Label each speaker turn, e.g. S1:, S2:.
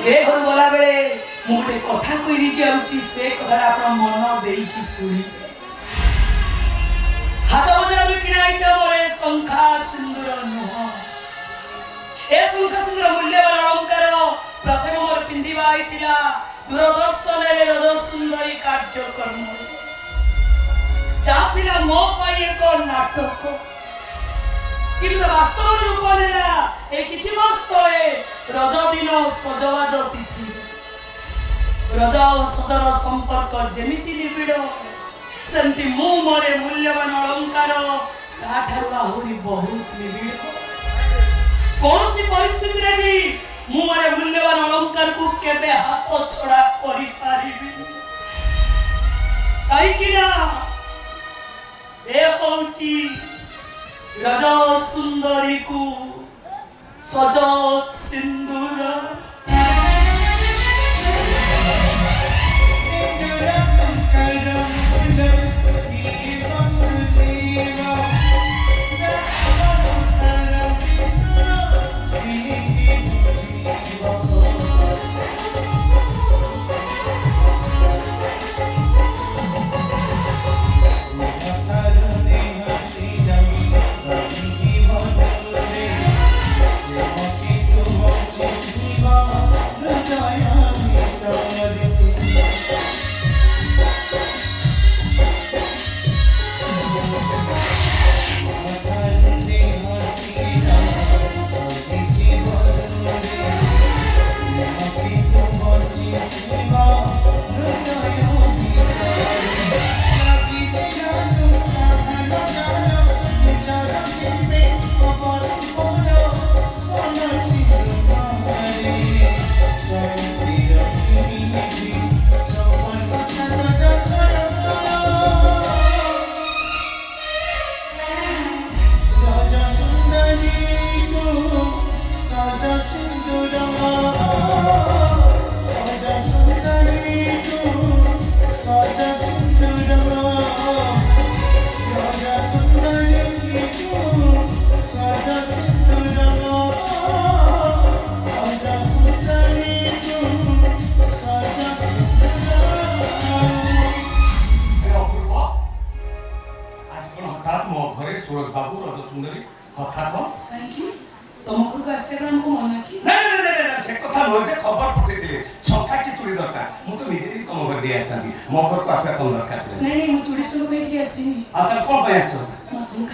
S1: ए घर गला बेले मु गोटे कथा कहि जाउची से कथा आपण मन देई की सुनी हाथ बजार किनाइते मोरे शंखा सिंदूर नुह ए शंखा सिंदूर मूल्यवान अलंकार प्रथम मोर पिंदिबा आइतिला दूरदर्शन रे रज सुंदरी कार्यक्रम चाहतिला मो पाई एक नाटक किंतु वास्तव रूप नेला ए किछि मास तळे रज दिन सजवाज तिथि रज सजर संपर्क जेमिति निबिड़ सेमती मु मोरे मूल्यवान अलंकार ताठारु आहुरी बहुत निबिड़ कौन सी परिस्थिति रे भी मु मोरे मूल्यवान अलंकार को केबे हाथ छड़ा करि पारिबी काई किना ए होची रज सुंदरी को सज सिंदूर
S2: सूरज बाबू रज सुंदरी कथा को
S1: तुमको आश्रम को मना की
S2: नहीं से कथा न जे खबर पठेतिले छक्का की चूड़ी दरकार मु तो निजे तुम घर दे आस्तांती मो घर को आसा कोन दरकार
S1: नहीं मु चूड़ी सब बैठ के आसी
S2: अच्छा कोन पे आछो